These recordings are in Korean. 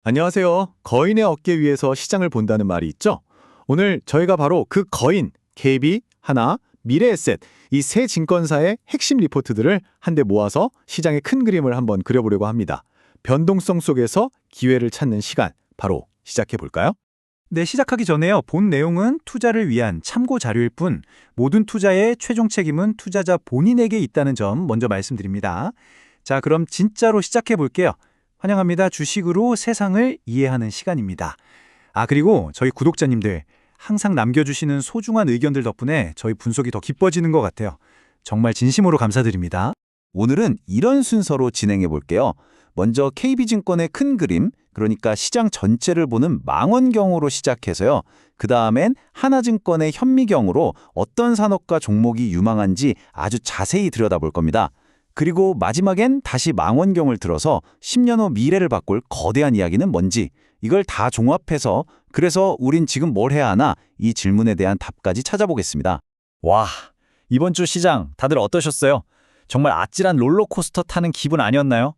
안녕하세요. 거인의 어깨 위에서 시장을 본다는 말이 있죠? 오늘 저희가 바로 그 거인, KB, 하나, 미래에셋 이 세 증권사의 핵심 리포트들을 한데 모아서 시장의 큰 그림을 한번 그려보려고 합니다. 변동성 속에서 기회를 찾는 시간, 바로 시작해 볼까요? 네, 시작하기 전에요. 본 내용은 투자를 위한 참고 자료일 뿐 모든 투자의 최종 책임은 투자자 본인에게 있다는 점 먼저 말씀드립니다. 자, 그럼 진짜로 시작해 볼게요. 환영합니다. 주식으로 세상을 이해하는 시간입니다. 그리고 저희 구독자님들 항상 남겨주시는 소중한 의견들 덕분에 저희 분석이 더 깊어지는 것 같아요. 정말 진심으로 감사드립니다. 오늘은 이런 순서로 진행해 볼게요. 먼저 KB증권의 큰 그림, 그러니까 시장 전체를 보는 망원경으로 시작해서요. 그 다음엔 하나증권의 현미경으로 어떤 산업과 종목이 유망한지 아주 자세히 들여다볼 겁니다. 그리고 마지막엔 다시 망원경을 들어서 10년 후 미래를 바꿀 거대한 이야기는 뭔지, 이걸 다 종합해서 그래서 우린 지금 뭘 해야 하나 이 질문에 대한 답까지 찾아보겠습니다. 와, 이번 주 시장 다들 어떠셨어요? 정말 아찔한 롤러코스터 타는 기분 아니었나요?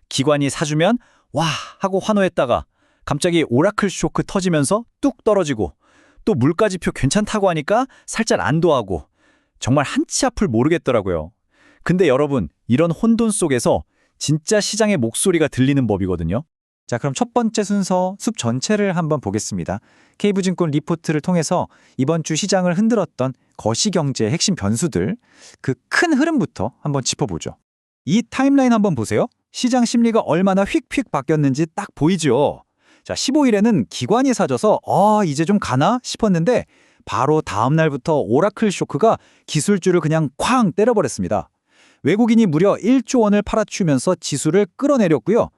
기관이 사주면 와 하고 환호했다가 갑자기 오라클 쇼크 터지면서 뚝 떨어지고 또 물가지표 괜찮다고 하니까 살짝 안도하고 정말 한치 앞을 모르겠더라고요. 근데 여러분, 이런 혼돈 속에서 진짜 시장의 목소리가 들리는 법이거든요. 자, 그럼 첫 번째 순서 숲 전체를 한번 보겠습니다. KB증권 리포트를 통해서 이번 주 시장을 흔들었던 거시경제의 핵심 변수들, 그 큰 흐름부터 한번 짚어보죠. 이 타임라인 한번 보세요. 시장 심리가 얼마나 휙휙 바뀌었는지 딱 보이죠. 자, 15일에는 기관이 사줘서 이제 좀 가나 싶었는데 바로 다음 날부터 오라클 쇼크가 기술주를 그냥 쾅 때려버렸습니다. 외국인이 무려 1조 원을 팔아치우면서 지수를 끌어내렸고요.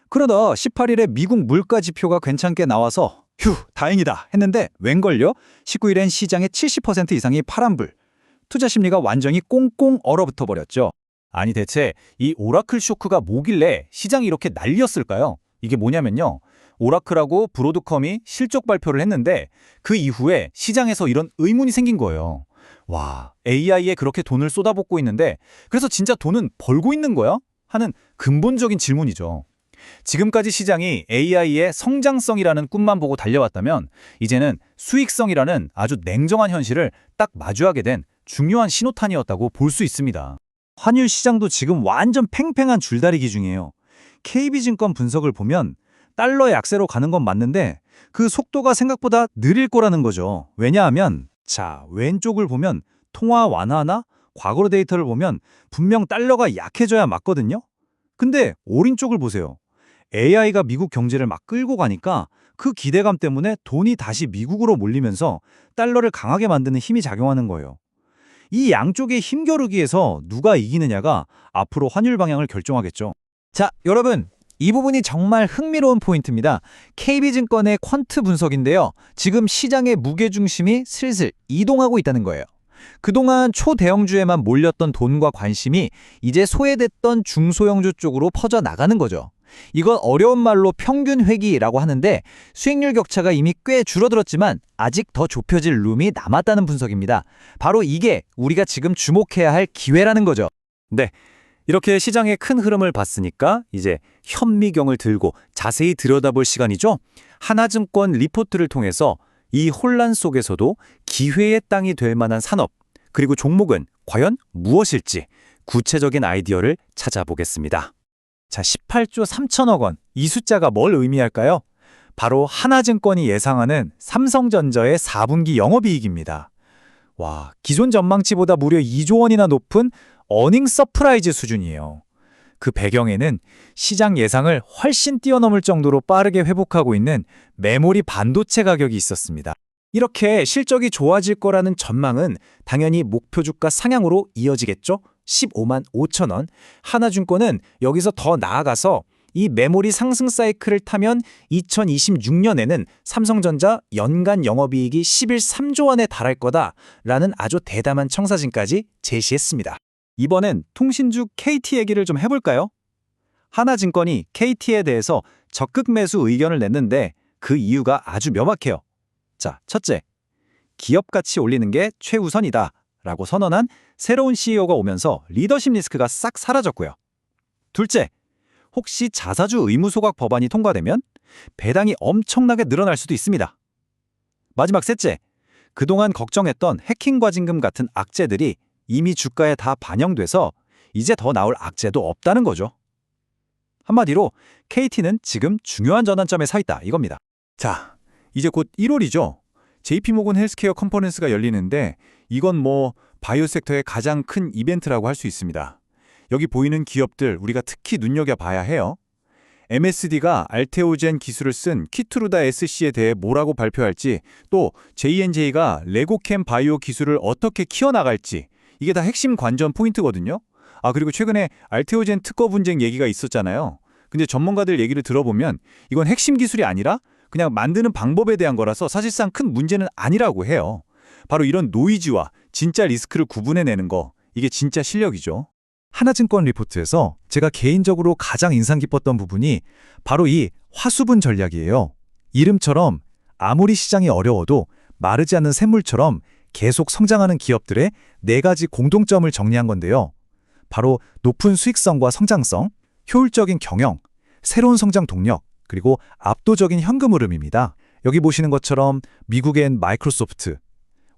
그러다 18일에 미국 물가 지표가 괜찮게 나와서 휴, 다행이다 했는데 웬걸요? 19일엔 시장의 70% 이상이 파란불. 투자 심리가 완전히 꽁꽁 얼어붙어 버렸죠. 아니 대체 이 오라클 쇼크가 뭐길래 시장이 이렇게 난리였을까요? 이게 뭐냐면요. 오라클하고 브로드컴이 실적 발표를 했는데 그 이후에 시장에서 이런 의문이 생긴 거예요. 와, AI에 그렇게 돈을 쏟아붓고 있는데 그래서 진짜 돈은 벌고 있는 거야? 하는 근본적인 질문이죠. 지금까지 시장이 AI의 성장성이라는 꿈만 보고 달려왔다면 이제는 수익성이라는 아주 냉정한 현실을 딱 마주하게 된 중요한 신호탄이었다고 볼 수 있습니다. 환율 시장도 지금 완전 팽팽한 줄다리기 중이에요. KB증권 분석을 보면 달러 약세로 가는 건 맞는데 그 속도가 생각보다 느릴 거라는 거죠. 왜냐하면 자, 왼쪽을 보면 통화 완화나 과거 데이터를 보면 분명 달러가 약해져야 맞거든요. 근데 오른쪽을 보세요. AI가 미국 경제를 막 끌고 가니까 그 기대감 때문에 돈이 다시 미국으로 몰리면서 달러를 강하게 만드는 힘이 작용하는 거예요. 이 양쪽의 힘겨루기에서 누가 이기느냐가 앞으로 환율 방향을 결정하겠죠. 자, 여러분, 이 부분이 정말 흥미로운 포인트입니다. KB증권의 퀀트 분석인데요. 지금 시장의 무게중심이 슬슬 이동하고 있다는 거예요. 그동안 초대형주에만 몰렸던 돈과 관심이 이제 소외됐던 중소형주 쪽으로 퍼져나가는 거죠. 이건 어려운 말로 평균 회귀라고 하는데 수익률 격차가 이미 꽤 줄어들었지만 아직 더 좁혀질 룸이 남았다는 분석입니다. 바로 이게 우리가 지금 주목해야 할 기회라는 거죠. 네, 이렇게 시장의 큰 흐름을 봤으니까 이제 현미경을 들고 자세히 들여다볼 시간이죠. 하나증권 리포트를 통해서 이 혼란 속에서도 기회의 땅이 될 만한 산업, 그리고 종목은 과연 무엇일지 구체적인 아이디어를 찾아보겠습니다. 자, 18조 3천억 원. 이 숫자가 뭘 의미할까요? 바로 하나증권이 예상하는 삼성전자의 4분기 영업이익입니다. 와, 기존 전망치보다 무려 2조 원이나 높은 어닝 서프라이즈 수준이에요. 그 배경에는 시장 예상을 훨씬 뛰어넘을 정도로 빠르게 회복하고 있는 메모리 반도체 가격이 있었습니다. 이렇게 실적이 좋아질 거라는 전망은 당연히 목표 주가 상향으로 이어지겠죠? 15만 5천 원. 하나증권은 여기서 더 나아가서 이 메모리 상승 사이클을 타면 2026년에는 삼성전자 연간 영업이익이 11.3조 원에 달할 거다라는 아주 대담한 청사진까지 제시했습니다. 이번엔 통신주 KT 얘기를 좀 해볼까요? 하나증권이 KT에 대해서 적극 매수 의견을 냈는데 그 이유가 아주 명확해요. 자, 첫째, 기업 가치 올리는 게 최우선이다 라고 선언한 새로운 CEO가 오면서 리더십 리스크가 싹 사라졌고요. 둘째, 혹시 자사주 의무 소각 법안이 통과되면 배당이 엄청나게 늘어날 수도 있습니다. 마지막 셋째, 그동안 걱정했던 해킹 과징금 같은 악재들이 이미 주가에 다 반영돼서 이제 더 나올 악재도 없다는 거죠. 한마디로 KT는 지금 중요한 전환점에 서 있다 이겁니다. 자, 이제 곧 1월이죠. JP모건 헬스케어 컨퍼런스가 열리는데 이건 바이오 섹터의 가장 큰 이벤트라고 할 수 있습니다. 여기 보이는 기업들 우리가 특히 눈여겨봐야 해요. MSD가 알테오젠 기술을 쓴 키투르다 SC에 대해 뭐라고 발표할지, 또 J&J가 레고캠 바이오 기술을 어떻게 키워나갈지, 이게 다 핵심 관전 포인트거든요. 그리고 최근에 알테오젠 특허 분쟁 얘기가 있었잖아요. 근데 전문가들 얘기를 들어보면 이건 핵심 기술이 아니라 그냥 만드는 방법에 대한 거라서 사실상 큰 문제는 아니라고 해요. 바로 이런 노이즈와 진짜 리스크를 구분해내는 거, 이게 진짜 실력이죠. 하나증권 리포트에서 제가 개인적으로 가장 인상 깊었던 부분이 바로 이 화수분 전략이에요. 이름처럼 아무리 시장이 어려워도 마르지 않는 샘물처럼 계속 성장하는 기업들의 4가지 공통점을 정리한 건데요. 바로 높은 수익성과 성장성, 효율적인 경영, 새로운 성장 동력, 그리고 압도적인 현금 흐름입니다. 여기 보시는 것처럼 미국엔 마이크로소프트,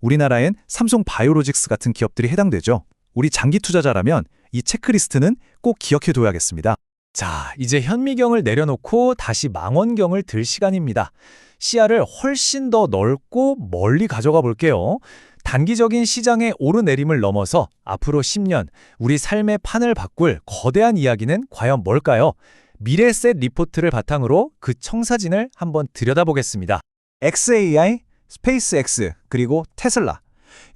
우리나라엔 삼성 바이오로직스 같은 기업들이 해당되죠. 우리 장기 투자자라면 이 체크리스트는 꼭 기억해둬야겠습니다. 자, 이제 현미경을 내려놓고 다시 망원경을 들 시간입니다. 시야를 훨씬 더 넓고 멀리 가져가 볼게요. 단기적인 시장의 오르내림을 넘어서 앞으로 10년 우리 삶의 판을 바꿀 거대한 이야기는 과연 뭘까요? 미래셋 리포트를 바탕으로 그 청사진을 한번 들여다보겠습니다. XAI, 스페이스X, 그리고 테슬라.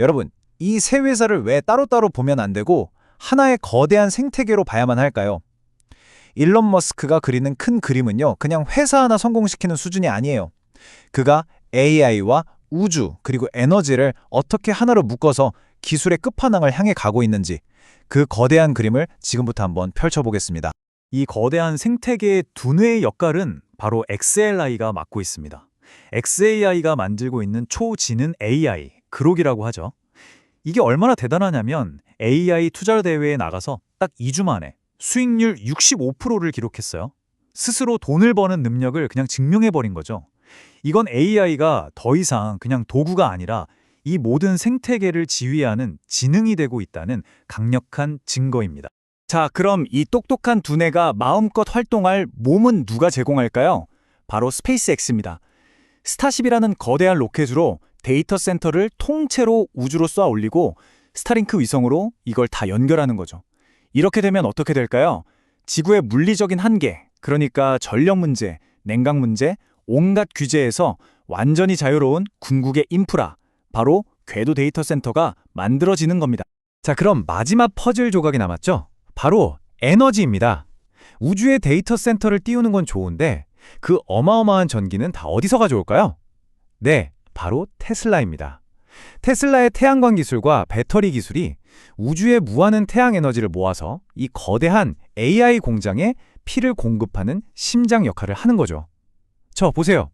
여러분, 이 세 회사를 왜 따로따로 보면 안 되고 하나의 거대한 생태계로 봐야만 할까요? 일론 머스크가 그리는 큰 그림은요, 그냥 회사 하나 성공시키는 수준이 아니에요. 그가 AI와 우주 그리고 에너지를 어떻게 하나로 묶어서 기술의 끝판왕을 향해 가고 있는지, 그 거대한 그림을 지금부터 한번 펼쳐보겠습니다. 이 거대한 생태계의 두뇌의 역할은 바로 XLI가 맡고 있습니다. XAI가 만들고 있는 초지능 AI, 그록이라고 하죠. 이게 얼마나 대단하냐면 AI 투자 대회에 나가서 딱 2주 만에 수익률 65%를 기록했어요. 스스로 돈을 버는 능력을 그냥 증명해버린 거죠. 이건 AI가 더 이상 그냥 도구가 아니라 이 모든 생태계를 지휘하는 지능이 되고 있다는 강력한 증거입니다. 자, 그럼 이 똑똑한 두뇌가 마음껏 활동할 몸은 누가 제공할까요? 바로 스페이스X입니다. 스타쉽이라는 거대한 로켓으로 데이터 센터를 통째로 우주로 쏘아 올리고 스타링크 위성으로 이걸 다 연결하는 거죠. 이렇게 되면 어떻게 될까요? 지구의 물리적인 한계, 그러니까 전력 문제, 냉각 문제, 온갖 규제에서 완전히 자유로운 궁극의 인프라, 바로 궤도 데이터 센터가 만들어지는 겁니다. 자, 그럼 마지막 퍼즐 조각이 남았죠? 바로 에너지입니다. 우주의 데이터 센터를 띄우는 건 좋은데 그 어마어마한 전기는 다 어디서 가져올까요? 네, 바로 테슬라입니다. 테슬라의 태양광 기술과 배터리 기술이 우주에 무한한 태양 에너지를 모아서 이 거대한 AI 공장에 피를 공급하는 심장 역할을 하는 거죠. 저 보세요.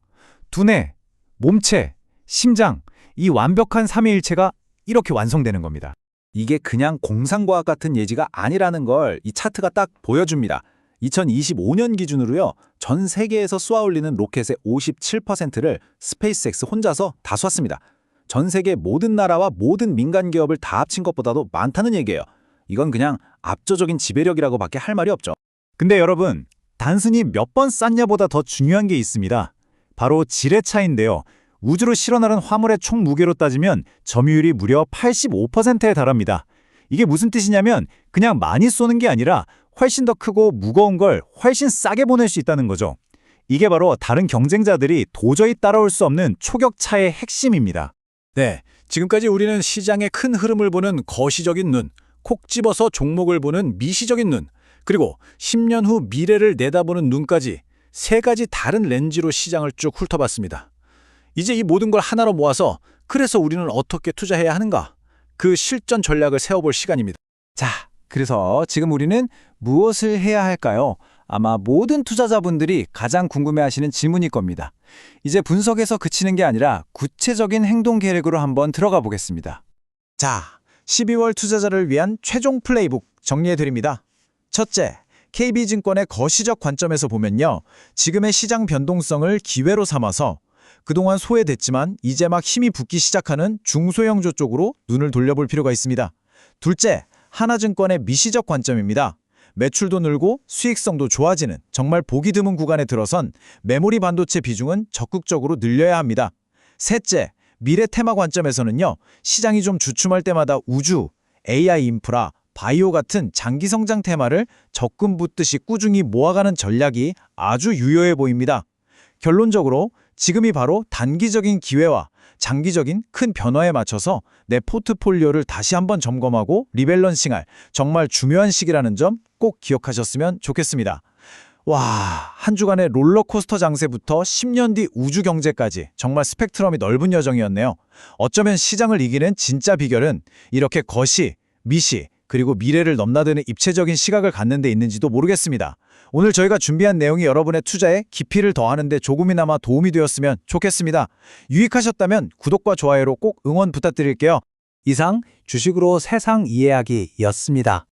두뇌, 몸체, 심장, 이 완벽한 삼위일체가 이렇게 완성되는 겁니다. 이게 그냥 공상과학 같은 예지가 아니라는 걸 이 차트가 딱 보여줍니다. 2025년 기준으로요, 전 세계에서 쏘아올리는 로켓의 57%를 스페이스X 혼자서 다 쐈습니다. 전 세계 모든 나라와 모든 민간 기업을 다 합친 것보다도 많다는 얘기예요. 이건 그냥 압도적인 지배력이라고 밖에 할 말이 없죠. 근데 여러분, 단순히 몇 번 쐈냐보다 더 중요한 게 있습니다. 바로 질의 차이인데요. 우주로 실어나른 화물의 총 무게로 따지면 점유율이 무려 85%에 달합니다. 이게 무슨 뜻이냐면 그냥 많이 쏘는 게 아니라 훨씬 더 크고 무거운 걸 훨씬 싸게 보낼 수 있다는 거죠. 이게 바로 다른 경쟁자들이 도저히 따라올 수 없는 초격차의 핵심입니다. 네, 지금까지 우리는 시장의 큰 흐름을 보는 거시적인 눈, 콕 집어서 종목을 보는 미시적인 눈, 그리고 10년 후 미래를 내다보는 눈까지 3가지 다른 렌즈로 시장을 쭉 훑어봤습니다. 이제 이 모든 걸 하나로 모아서 그래서 우리는 어떻게 투자해야 하는가? 그 실전 전략을 세워볼 시간입니다. 자, 그래서 지금 우리는 무엇을 해야 할까요? 아마 모든 투자자분들이 가장 궁금해하시는 질문일 겁니다. 이제 분석에서 그치는 게 아니라 구체적인 행동 계획으로 한번 들어가 보겠습니다. 자, 12월 투자자를 위한 최종 플레이북 정리해드립니다. 첫째, KB증권의 거시적 관점에서 보면요. 지금의 시장 변동성을 기회로 삼아서 그동안 소외됐지만 이제 막 힘이 붙기 시작하는 중소형조 쪽으로 눈을 돌려볼 필요가 있습니다. 둘째, 하나증권의 미시적 관점입니다. 매출도 늘고 수익성도 좋아지는 정말 보기 드문 구간에 들어선 메모리 반도체 비중은 적극적으로 늘려야 합니다. 셋째, 미래 테마 관점에서는요. 시장이 좀 주춤할 때마다 우주, AI 인프라, 바이오 같은 장기 성장 테마를 적금 붓듯이 꾸준히 모아가는 전략이 아주 유효해 보입니다. 결론적으로 지금이 바로 단기적인 기회와 장기적인 큰 변화에 맞춰서 내 포트폴리오를 다시 한번 점검하고 리밸런싱할 정말 중요한 시기라는 점 꼭 기억하셨으면 좋겠습니다. 와, 한 주간의 롤러코스터 장세부터 10년 뒤 우주 경제까지 정말 스펙트럼이 넓은 여정이었네요. 어쩌면 시장을 이기는 진짜 비결은 이렇게 거시, 미시, 그리고 미래를 넘나드는 입체적인 시각을 갖는 데 있는지도 모르겠습니다. 오늘 저희가 준비한 내용이 여러분의 투자에 깊이를 더하는 데 조금이나마 도움이 되었으면 좋겠습니다. 유익하셨다면 구독과 좋아요로 꼭 응원 부탁드릴게요. 이상 주식으로 세상 이해하기였습니다.